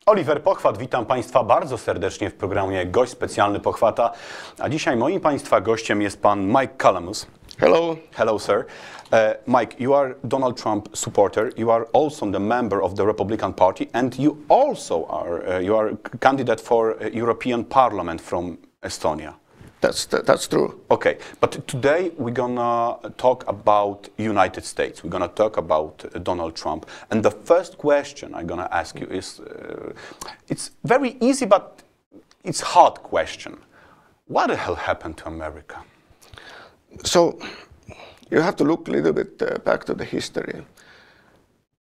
Oliver Pochwat, witam Państwa bardzo serdecznie w programie Gość, Specjalny Pochwata. A dzisiaj moim Państwa gościem jest pan Mike Calamus. Hello. Hello, sir. Mike, you are Donald Trump supporter. You are also the member of the Republican Party, and you also are candidate for European Parliament from Estonia. That's true. Okay, but today we're gonna talk about United States. We're gonna talk about Donald Trump. And the first question I'm gonna ask you is, it's very easy, but it's hard question. What the hell happened to America? So you have to look a little bit back to the history.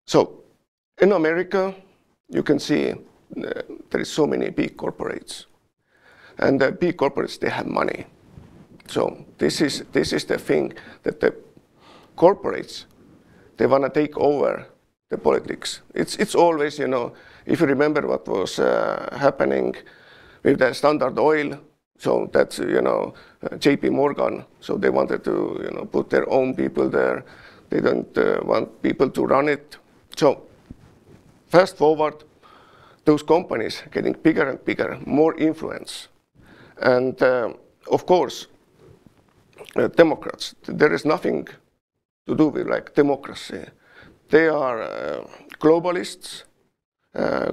So in America, you can see there is so many big corporates. And the big corporates, they have money. So this is the thing that the corporates, they want to take over the politics. It's always, you know, if you remember what was happening with the Standard Oil, so that's, you know, JP Morgan, so they wanted to, you know, put their own people there. They don't want people to run it. So fast forward, those companies getting bigger and bigger, more influence. And of course, Democrats, there is nothing to do with like democracy. They are globalists,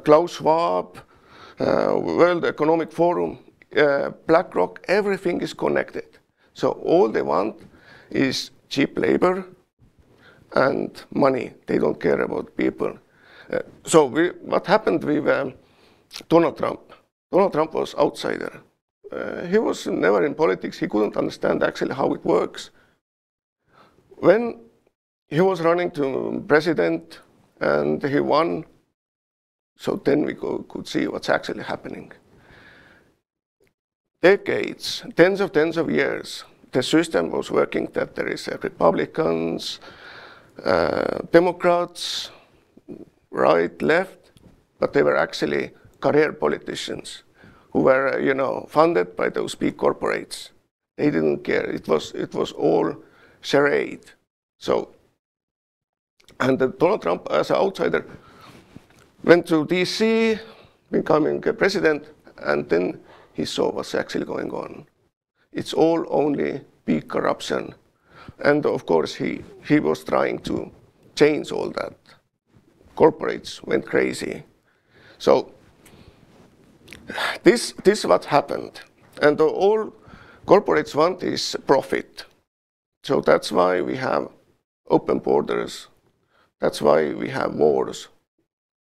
Klaus Schwab, World Economic Forum, BlackRock, everything is connected. So all they want is cheap labor and money. They don't care about people. So what happened with Donald Trump? Donald Trump was outsider. He was never in politics. He couldn't understand actually how it works. When he was running to president and he won, so then we could see what's actually happening. Decades, tens of years, the system was working that there is Republicans, Democrats, right, left, but they were actually career politicians who were, you know, funded by those big corporates. They didn't care. It was all charade. So, and Donald Trump, as an outsider, went to DC, becoming a president, and then he saw what's actually going on. It's all only big corruption. And of course, he was trying to change all that. Corporates went crazy. So this is what happened. And all corporates want is profit. So that's why we have open borders. That's why we have wars.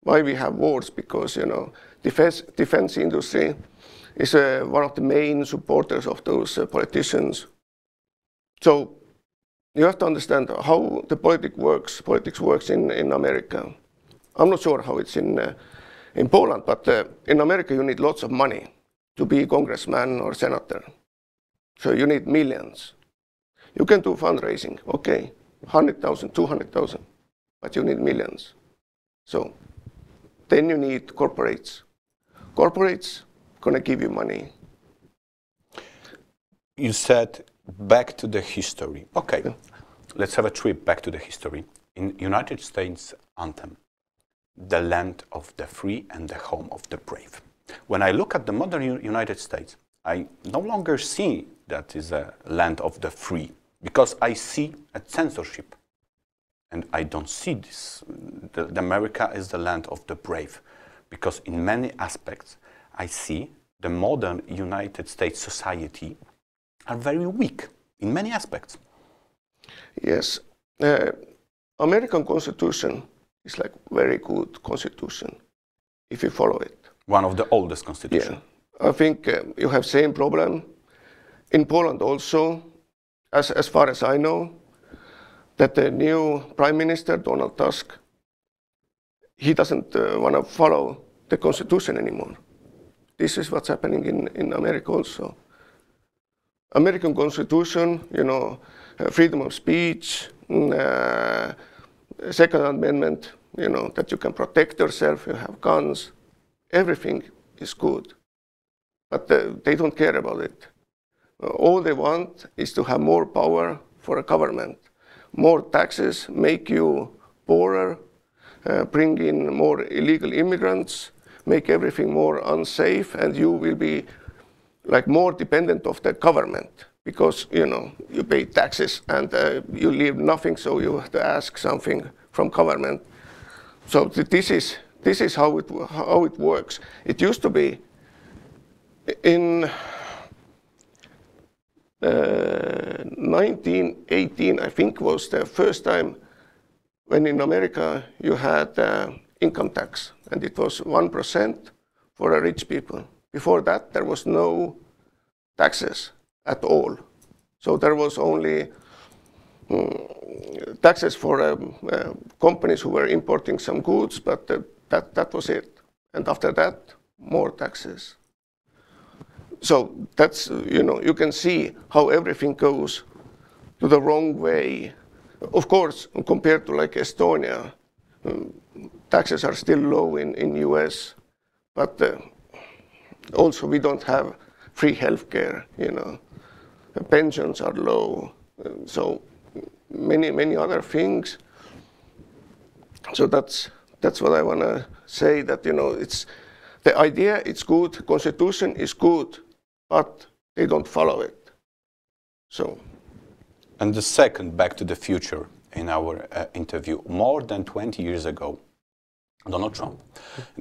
Why we have wars? Because, you know, defense industry is one of the main supporters of those politicians. So you have to understand how the politics works in America. I'm not sure how it's in Poland, but in America you need lots of money to be a congressman or senator. So you need millions. You can do fundraising, okay, 100,000, 200,000, but you need millions. So then you need corporates. Corporates gonna give you money. You said back to the history. Okay, yeah. Let's have a trip back to the history. In United States anthem, the land of the free and the home of the brave. When I look at the modern United States, I no longer see that is a land of the free, because I see a censorship. And I don't see this. The America is the land of the brave, because in many aspects, I see the modern United States society are very weak in many aspects. Yes. American Constitution is like very good constitution if you follow it. One of the oldest constitutions. Yeah. I think you have same problem in Poland also, as far as I know, that the new Prime Minister, Donald Tusk, he doesn't want to follow the constitution anymore. This is what's happening in America also. American Constitution, you know, freedom of speech, Second Amendment, you know, that you can protect yourself, you have guns, everything is good. But they don't care about it. All they want is to have more power for a government. More taxes make you poorer, bring in more illegal immigrants, make everything more unsafe, and you will be like more dependent of the government because you pay taxes and you leave nothing, so you have to ask something from government. So this is how it works. It used to be in 1918, I think, was the first time when in America you had income tax, and it was 1% for the rich people. Before that, there was no taxes at all. So there was only taxes for companies who were importing some goods, but that was it. And after that, more taxes. So that's, you can see how everything goes to the wrong way. Of course, compared to like Estonia, taxes are still low in US, but also we don't have free healthcare, pensions are low, so many other things. So that's what I want to say, that it's the idea, it's good, constitution is good, but they don't follow it. So. And the second, Back to the Future, in our interview, more than 20 years ago, Donald Trump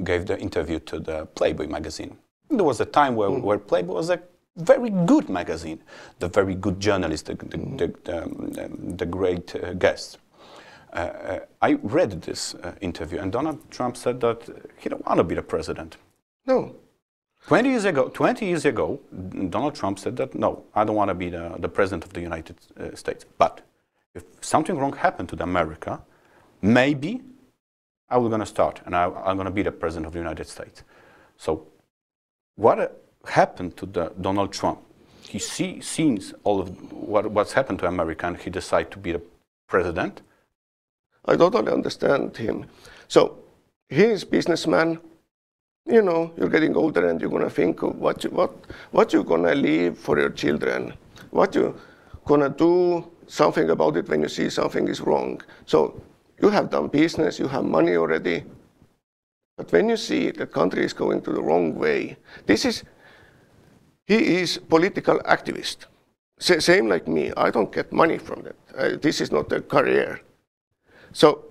gave the interview to the Playboy magazine. There was a time where Playboy was a very good magazine, the very good journalist, the great guest. I read this interview, and Donald Trump said that he don't want to be the president. No. 20 years ago, Donald Trump said that, no, I don't want to be the president of the United States. But if something wrong happened to America, maybe I was going to start and I'm going to be the president of the United States. So what happened to Donald Trump? He sees all of what's happened to America, and he decided to be the president. I totally understand him. So he is a businessman. You're getting older and you're going to think of what you're going to leave for your children, what you're going to do something about it when you see something is wrong. So you have done business, you have money already. But when you see the country is going to the wrong way, he is political activist. Same like me, I don't get money from that. This is not a career. So,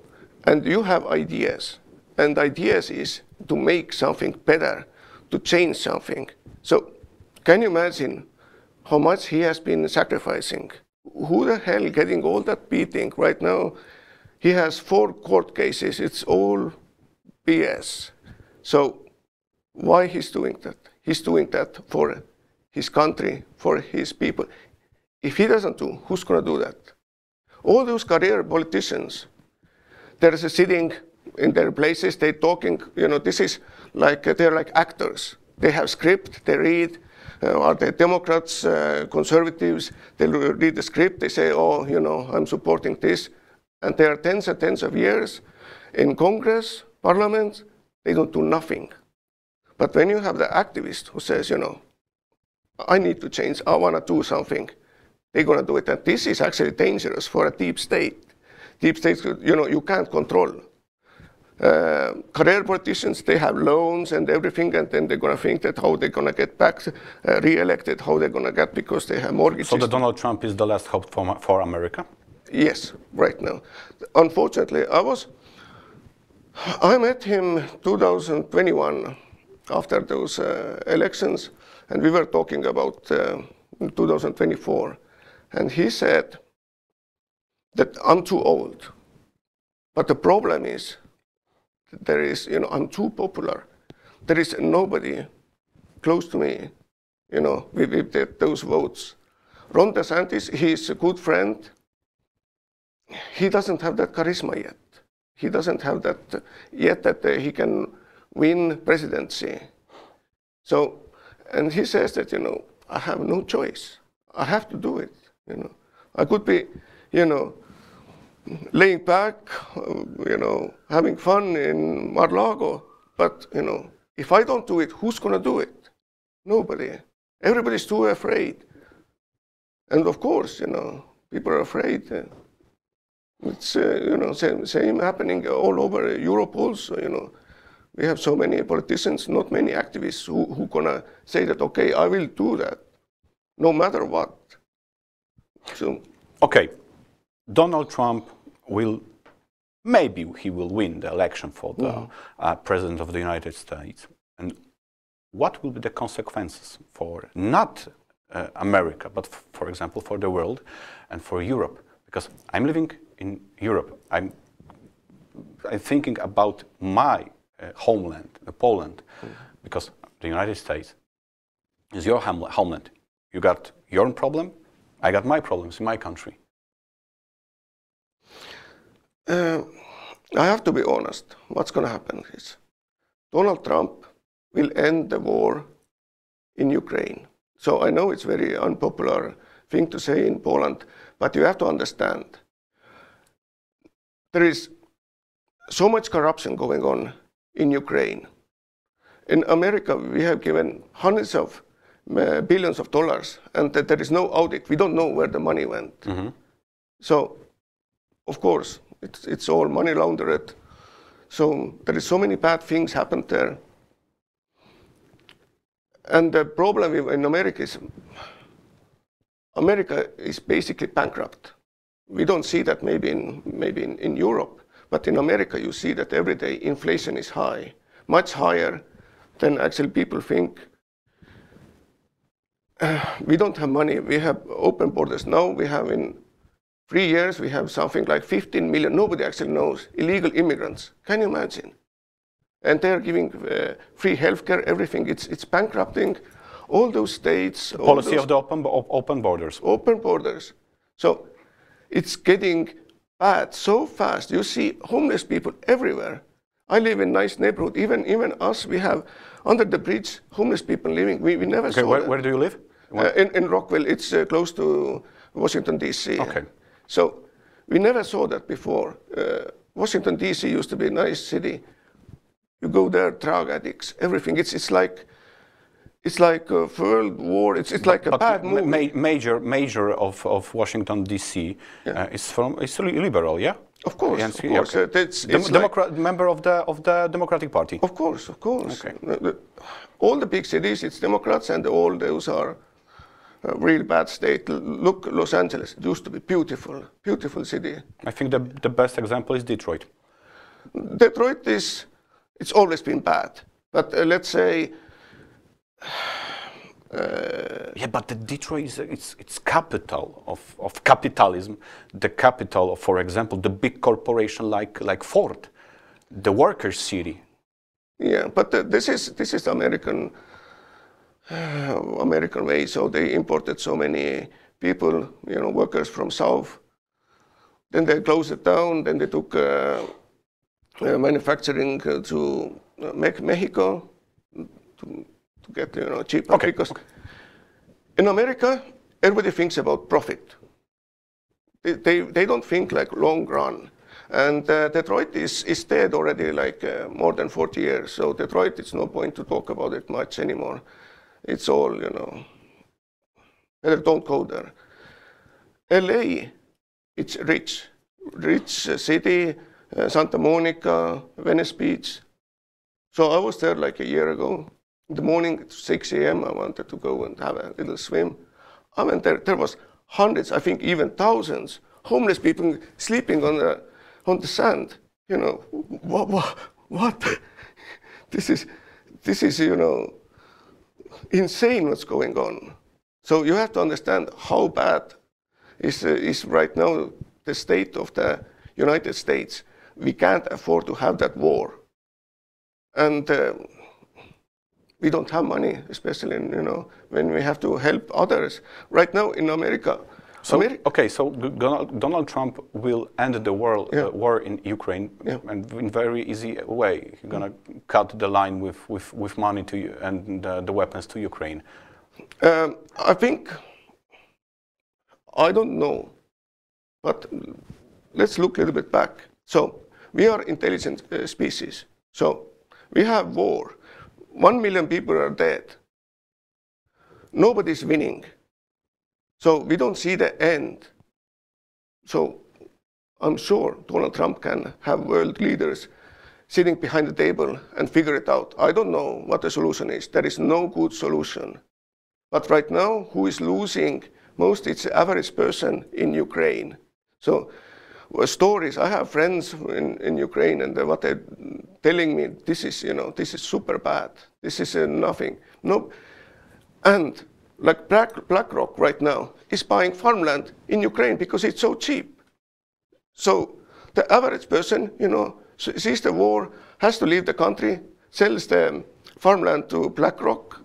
and you have ideas. And ideas is to make something better, to change something. So can you imagine how much he has been sacrificing? Who the hell getting all that beating right now? He has 4 court cases. It's all BS. So why he's doing that? He's doing that for his country, for his people. If he doesn't do, who's going to do that? All those career politicians, they're sitting in their places, they're talking, this is like, they're like actors. They have script, they read, are they Democrats, conservatives, they read the script, they say, oh, I'm supporting this. And they are tens and tens of years in Congress, Parliament, they don't do nothing. But when you have the activist who says, I need to change, I want to do something, they're going to do it. And this is actually dangerous for a deep state. Deep states, you can't control. Career politicians, they have loans and everything, and then they're going to think that how they're going to get back re-elected, how they're going to get because they have mortgages. So Donald Trump is the last hope for America? Yes, right now. Unfortunately, I met him 2021 after those elections, and we were talking about 2024, and he said that I'm too old. But the problem is, there is, I'm too popular. There is nobody close to me, with those votes. Ron DeSantis, he's a good friend. He doesn't have that charisma yet. He doesn't have that yet that he can win presidency. So, and he says that, I have no choice. I have to do it, I could be, laying back, having fun in Mar-a-Lago. But, if I don't do it, who's going to do it? Nobody. Everybody's too afraid. And of course, people are afraid. It's, same happening all over Europe also, We have so many politicians, not many activists who gonna say that, okay, I will do that, no matter what. So, okay, Donald Trump will, maybe he will win the election for the President of the United States. And what will be the consequences for not America, but for example, for the world and for Europe? Because I'm living in Europe. I'm thinking about my homeland, Poland, because the United States is your homeland. You got your own problem, I got my problems in my country. I have to be honest. What's going to happen is Donald Trump will end the war in Ukraine. So I know it's a very unpopular thing to say in Poland, but you have to understand there is so much corruption going on in Ukraine. In America, we have given hundreds of billions of dollars, and there is no audit. We don't know where the money went. Mm-hmm. So, of course, it's all money laundered. So there is so many bad things happened there. And the problem in America is basically bankrupt. We don't see that maybe in Europe, but in America you see that every day inflation is high, much higher than actually people think. We don't have money. We have open borders now. We have in 3 years we have something like 15 million. Nobody actually knows illegal immigrants. Can you imagine? And they're giving free healthcare, everything. It's bankrupting all those states. Policy of the open borders. Open borders. So it's getting bad so fast. You see homeless people everywhere. I live in a nice neighborhood. Even us, we have under the bridge homeless people living. We never saw that. Where do you live? In Rockville. It's close to Washington, D.C. Okay. So we never saw that before. Washington, D.C. used to be a nice city. You go there, drug addicts, everything. It's like a world war. It's like a bad movie. Major of Washington D.C. Yeah. is liberal, yeah. Of course, yes, of course. Okay. It's member of the Democratic Party. Of course. Okay. All the big cities, it's Democrats, and all those are a real bad state. Look, Los Angeles. It used to be beautiful city. I think the best example is Detroit. Detroit it's always been bad, but let's say. Yeah, but the Detroit it's capital of capitalism. The capital of, for example, the big corporation like Ford, the workers' city. Yeah, but this is American way. So they imported so many people, workers from South. Then they closed it down. Then they took manufacturing to Mexico to get cheaper. Okay. Because in America everybody thinks about profit. They don't think like long run. And Detroit is dead already like more than 40 years. So Detroit, it's no point to talk about it much anymore. It's all better don't go there. LA, it's rich city. Santa Monica, Venice Beach. So I was there like a year ago. In the morning at 6 a.m. I wanted to go and have a little swim. I went there. There was hundreds, I think even thousands, homeless people sleeping on the sand. What? This is insane what's going on. So you have to understand how bad is right now the state of the United States. We can't afford to have that war. And we don't have money, especially when we have to help others. Right now in America. So Donald Trump will end the war in Ukraine, and in very easy way. He's gonna cut the line with money to you and the weapons to Ukraine. I think I don't know, but let's look a little bit back. So we are intelligent species. So we have war. 1 million people are dead. Nobody's winning. So we don't see the end. So I'm sure Donald Trump can have world leaders sitting behind the table and figure it out. I don't know what the solution is. There is no good solution. But right now, who is losing most? It's the average person in Ukraine. So stories, I have friends in Ukraine, and what they're telling me, this is super bad. This is nothing. No, and like BlackRock right now is buying farmland in Ukraine because it's so cheap. So the average person, sees the war, has to leave the country, sells the farmland to BlackRock,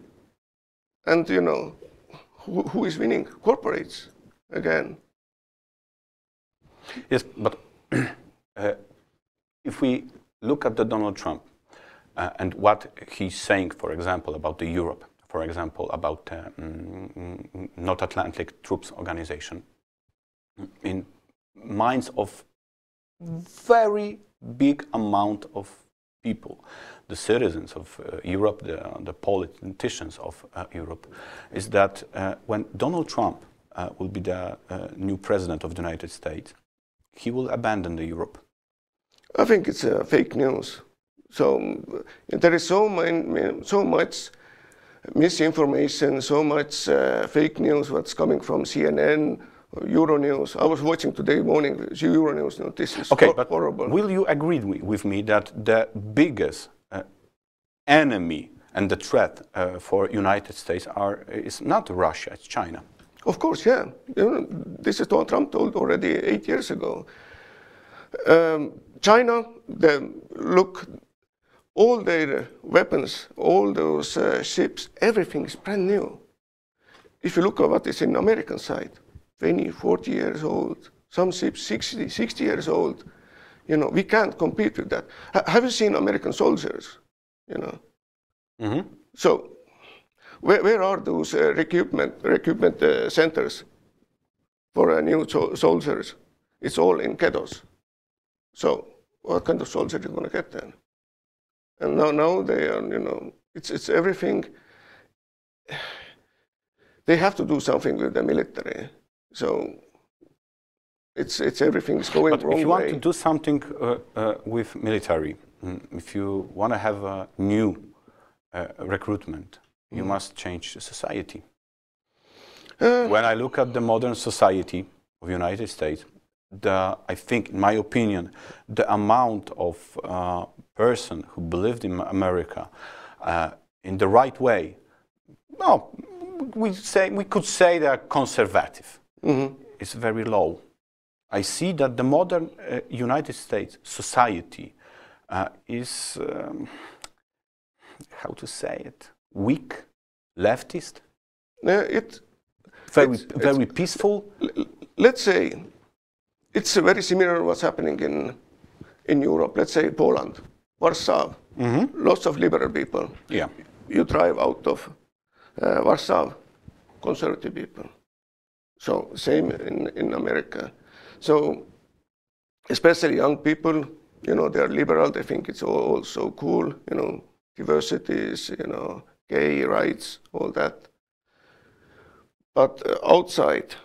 and who is winning? Corporates again. Yes, but if we look at the Donald Trump and what he's saying, for example, about the Europe, for example, about North Atlantic Troops Organization, in minds of very big amount of people, the citizens of Europe, the politicians of Europe, is that when Donald Trump will be the new president of the United States, he will abandon the Europe. I think it's fake news. So there is so much misinformation, so much fake news. What's coming from CNN, Euronews. I was watching today morning Euronews. This is horrible. But will you agree with me that the biggest enemy and the threat for United States is not Russia, it's China? Of course, yeah. This is what Trump told already 8 years ago. China, look, all their weapons, all those ships, everything is brand new. If you look at what is in the American side, 20, 40 years old, some ships 60 years old, we can't compete with that. Have you seen American soldiers? Mm-hmm. So, where are those recruitment centers for new soldiers? It's all in ghettos. So what kind of soldiers are you going to get then? And now they are, it's everything. They have to do something with the military. So it's everything is going wrong way. If you want to do something with military, if you want to have a new recruitment, you must change society. When I look at the modern society of the United States, I think, in my opinion, the amount of person who believed in America in the right way, well, we could say they are conservative. Mm-hmm. It's very low. I see that the modern United States society is, how to say it, weak, leftist, very peaceful. Let's say it's very similar what's happening in Europe. Let's say Poland, Warsaw, lots of liberal people. Yeah. You drive out of Warsaw, conservative people. So same in America. So especially young people, they are liberal. They think it's all so cool. Diversities, gay rights, all that. But outside,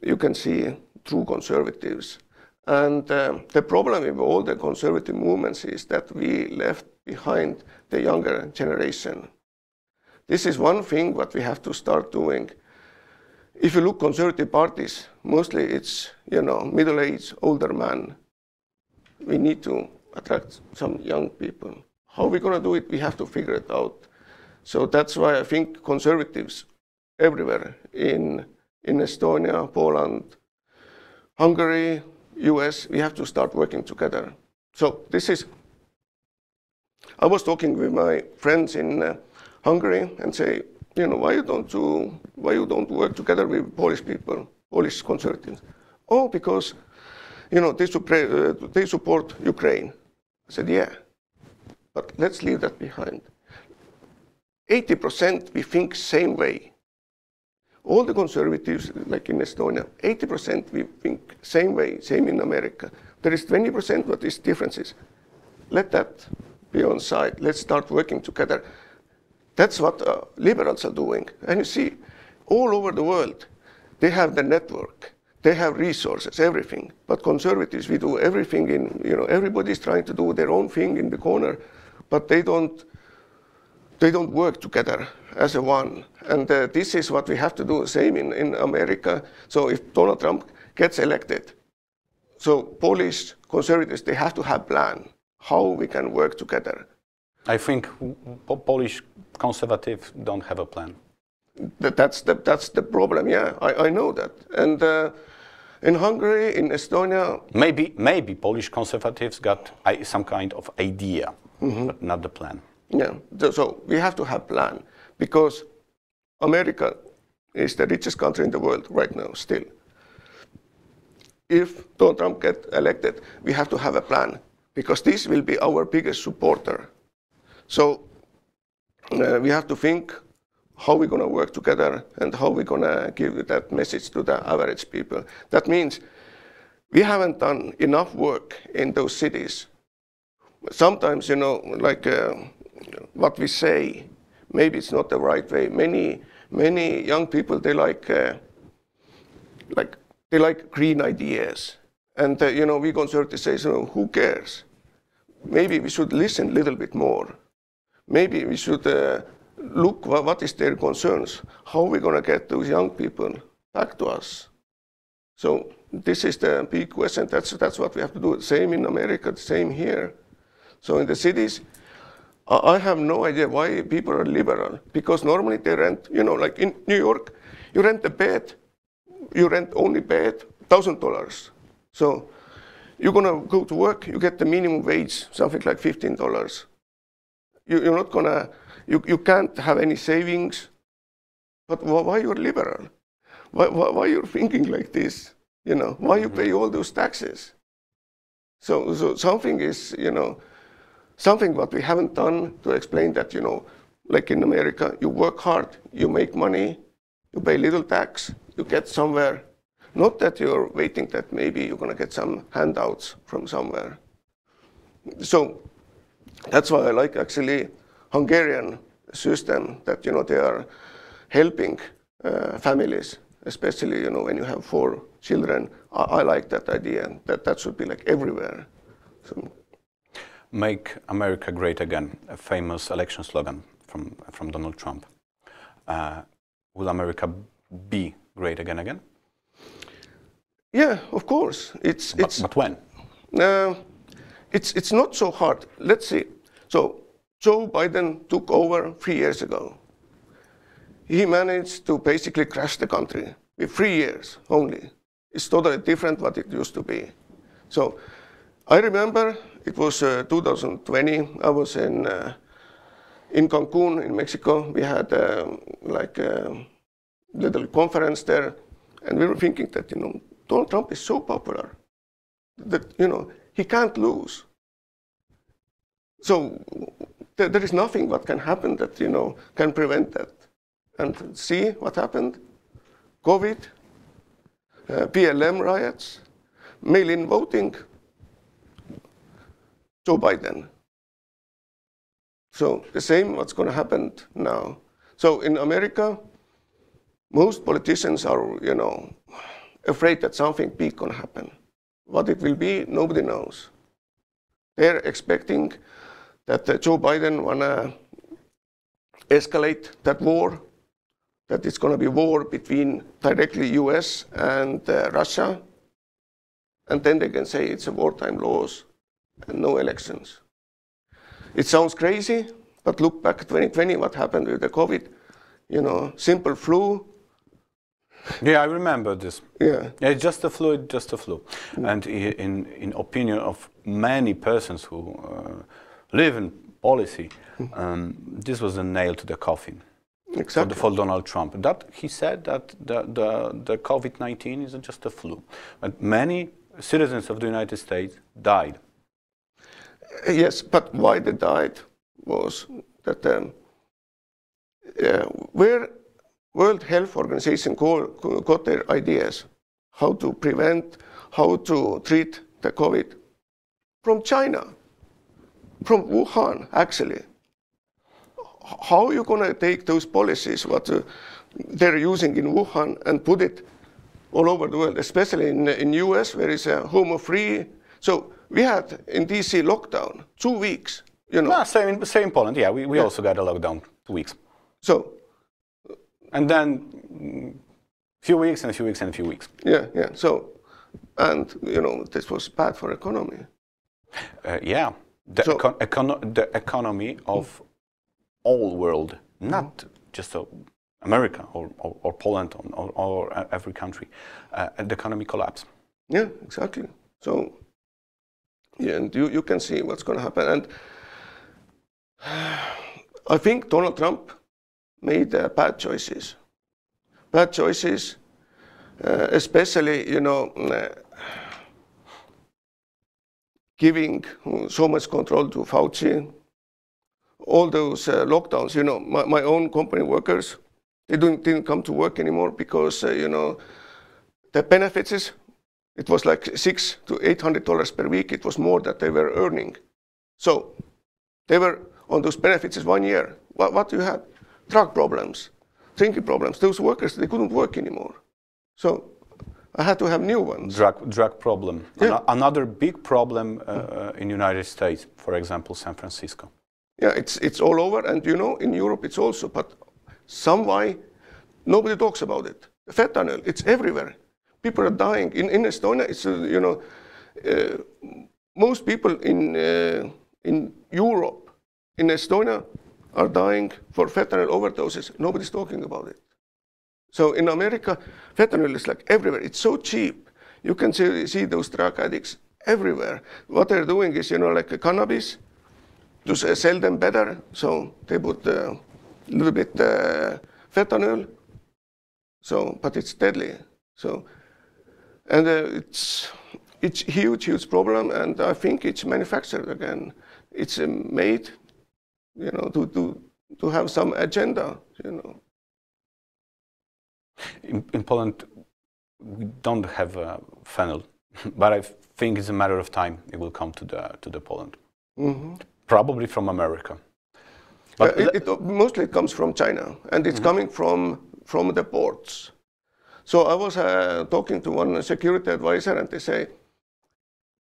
you can see true conservatives. And the problem with all the conservative movements is that we left behind the younger generation. This is one thing what we have to start doing. If you look conservative parties, mostly it's, middle-aged, older men. We need to attract some young people. How are we going to do it? We have to figure it out. So that's why I think conservatives everywhere in Estonia, Poland, Hungary, US, we have to start working together. So I was talking with my friends in Hungary and say, why you don't work together with Polish people, Polish conservatives? Oh, because, they support Ukraine. I said, yeah, but let's leave that behind. 80% we think same way. All the conservatives, like in Estonia, 80% we think same way, same in America. There is 20% what is differences. Let that be on side. Let's start working together. That's what liberals are doing. And you see, all over the world, they have the network. they have resources, everything. But conservatives, we do everything in, everybody's trying to do their own thing in the corner, but they don't work together as a one. And this is what we have to do, same in America. So if Donald Trump gets elected, so Polish conservatives, they have to have plan how we can work together. I think Polish conservatives don't have a plan. That's the problem, yeah, I know that. And in Hungary, in Estonia... Maybe Polish conservatives got some kind of idea, but not the plan. Yeah, so we have to have plan, because America is the richest country in the world right now, still. If Donald Trump gets elected, we have to have a plan, because this will be our biggest supporter. So we have to think how we're going to work together and how we're going to give that message to the average people. That means we haven't done enough work in those cities. Sometimes, like what we say, maybe it's not the right way. Many young people, they like green ideas. And, we conservatives say, who cares? Maybe we should listen a little bit more. Maybe we should look what is their concerns. How are we going to get those young people back to us? So this is the big question. That's what we have to do. Same in America, same here. So in the cities, I have no idea why people are liberal. Because normally they rent, like in New York, you rent a bed. You rent only bed, $1,000. So you're going to go to work, you get the minimum wage, something like $15. You're not going to, you can't have any savings. But why you're liberal? Why you're thinking like this? Why you pay all those taxes? So something is, something what we haven't done to explain that, like in America, you work hard, you make money, you pay little tax, you get somewhere. Not that you're waiting that maybe you're going to get some handouts from somewhere. So that's why I like actually Hungarian system, that they are helping families, especially when you have 4 children. I like that idea. That should be like everywhere. So, Make America Great Again, a famous election slogan from Donald Trump. Will America be great again? Yeah, of course. But when? It's not so hard. Let's see. So Joe Biden took over 3 years ago. He managed to basically crash the country with 3 years only. It's totally different what it used to be. So I remember it was 2020. I was in Cancun in Mexico. We had like a little conference there, and we were thinking that Donald Trump is so popular that he can't lose. So there is nothing what can happen that can prevent that. And see what happened: COVID, BLM riots, mail-in voting, Joe Biden. So the same what's going to happen now. So in America, most politicians are afraid that something big going to happen. What it will be, nobody knows. They're expecting that Joe Biden want to escalate that war, that it's going to be war between directly US and Russia, and then they can say it's a wartime laws and no elections. It sounds crazy, but look back at 2020, what happened with the COVID, simple flu. Yeah, I remember this. Yeah, it's just a flu, just a flu. And in opinion of many persons who live in policy, this was a nail to the coffin. Exactly. For Donald Trump. That he said that the COVID-19 is just a flu. But many citizens of the United States died. Yes, but why they died was that where World Health Organization got their ideas how to prevent, how to treat the COVID from China, from Wuhan, actually. How are you going to take those policies, what they're using in Wuhan, and put it all over the world, especially in US, where it's a home-free. So we had in DC lockdown 2 weeks. You know. No, same in Poland. Yeah, we also got a lockdown 2 weeks. So. And then few weeks and a few weeks and a few weeks. Yeah, yeah. So, and you know, this was bad for economy. Yeah, the economy of all world, not just America or Poland or every country. The economy collapsed. Yeah, exactly. So, yeah, and you can see what's going to happen. And I think Donald Trump made bad choices. Bad choices, especially, you know, giving so much control to Fauci. All those lockdowns, you know, my own company workers, they didn't come to work anymore because, you know, the benefits, it was like $600 to $800 per week. It was more that they were earning. So they were on those benefits 1 year. What you had? Drug problems, drinking problems. Those workers, they couldn't work anymore. So I had to have new ones. Drug problem. Yeah. Another big problem in United States, for example, San Francisco. Yeah, it's all over, and you know, in Europe it's also, but some why nobody talks about it. Fentanyl, it's everywhere. People are dying. In Estonia, it's you know, most people in Europe, in Estonia, are dying for fentanyl overdoses. Nobody's talking about it. So in America, fentanyl is like everywhere. It's so cheap. You can see those drug addicts everywhere. What they're doing is, you know, like a cannabis, to sell them better. So they put a little bit fentanyl. So, but it's deadly. So, and it's huge problem. And I think it's manufactured again. It's made, you know, to have some agenda, you know. In Poland, we don't have fentanyl, but I think it's a matter of time it will come to the Poland. Mm-hmm. Probably from America. But mostly it comes from China, and it's coming from the ports. So I was talking to one security advisor, and they say,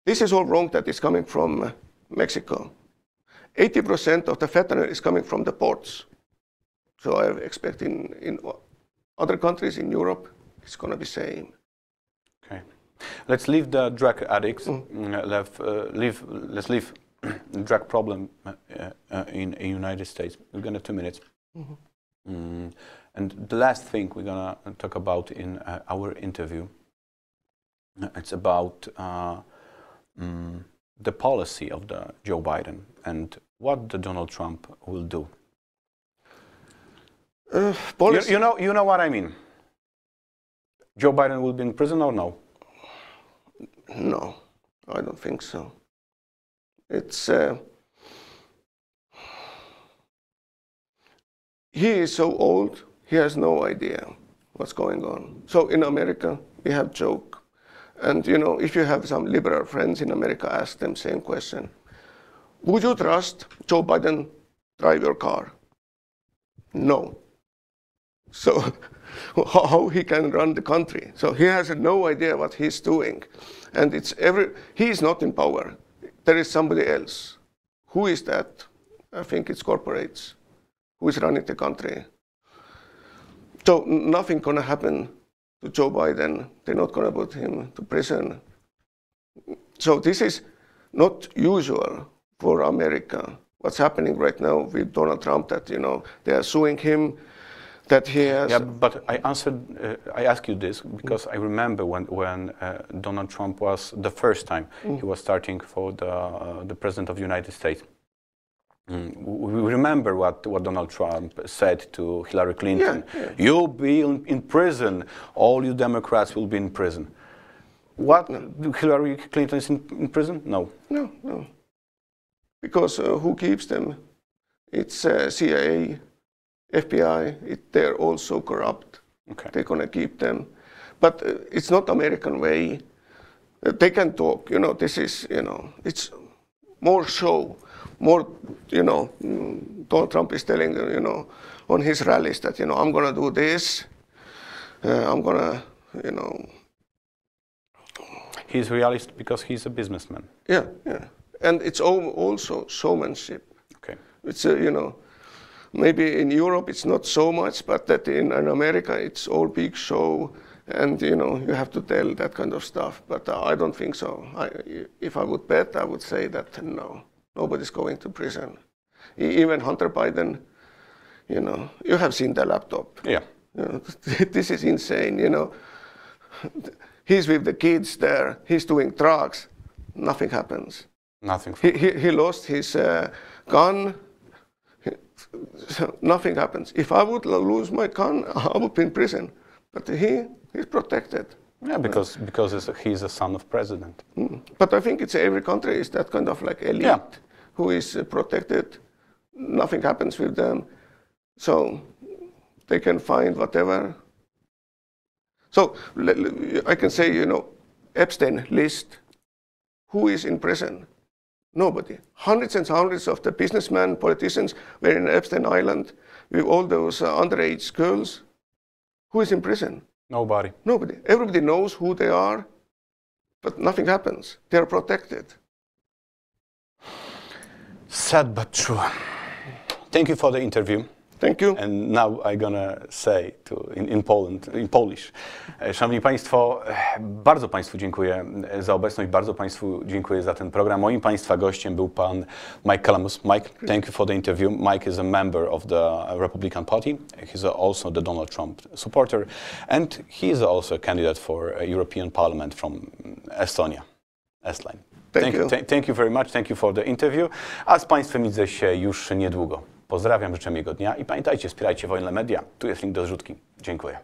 this is all wrong that it's coming from Mexico. 80% of the fentanyl is coming from the ports. So I expect in other countries in Europe, it's going to be same. Okay. Let's leave the drug addicts. Let's leave drug problem in the United States. We're going to 2 minutes. Mm-hmm. And the last thing we're going to talk about in our interview, it's about the policy of the Joe Biden and what the Donald Trump will do. You know what I mean. Joe Biden will be in prison or no? No, I don't think so. It's he is so old, he has no idea what's going on. So in America, we have joke. And you know, if you have some liberal friends in America, ask them same question. Would you trust Joe Biden drive your car? No. So how he can run the country? So he has no idea what he's doing. And he is not in power. There is somebody else. Who is that? I think it's corporates who is running the country. So nothing gonna happen to Joe Biden. They're not gonna put him to prison. So this is not usual for America. What's happening right now with Donald Trump, that, you know, they are suing him, that he has... Yeah, but I asked you this because I remember when Donald Trump was, the first time he was starting for the President of the United States. We remember what Donald Trump said to Hillary Clinton. Yeah, yeah. You'll be in prison. All you Democrats will be in prison. What? No. Hillary Clinton is in prison? No. No. Because who keeps them? It's CIA, FBI. They're all so corrupt. Okay. They're going to keep them. But it's not American way. They can talk. You know, this is, you know, it's more show. More, you know, Donald Trump is telling, you know, on his rallies that, you know, I'm going to do this. I'm going to you know. He's realist because he's a businessman. Yeah, yeah. And it's also showmanship. Okay. It's, you know, maybe in Europe it's not so much, but that in America it's all big show, and you know you have to tell that kind of stuff. But I don't think so. If I would bet, I would say that no, nobody's going to prison. Even Hunter Biden, you know, you have seen the laptop. Yeah. You know, this is insane. You know, he's with the kids there. He's doing drugs. Nothing happens. Nothing. He lost his gun. Nothing happens. If I would lose my gun, I would be in prison. But he's protected. Yeah, because he's a son of president. But I think it's every country is that kind of like elite who is protected. Nothing happens with them, so they can find whatever. So I can say, you know, Epstein list. Who is in prison? Nobody. Hundreds and hundreds of the businessmen, politicians were in Epstein Island with all those underage girls. Who is in prison? Nobody. Nobody. Everybody knows who they are, but nothing happens. They are protected. Sad but true. Thank you for the interview. Thank you. And now I'm gonna say in Polish. Szanowni Państwo, bardzo Państwu dziękuję za obecność, bardzo Państwu dziękuję za ten program. Moim Państwa gościem był pan Mike Calamus. Mike, thank you for the interview. Mike is a member of the Republican Party. He's also the Donald Trump supporter, and he is also a candidate for European Parliament from Estonia. Thank you very much. Thank you for the interview. A z Państwem widzę się już niedługo. Pozdrawiam, życzę miłego dnia i pamiętajcie, wspierajcie wolne media. Tu jest link do zrzutki. Dziękuję.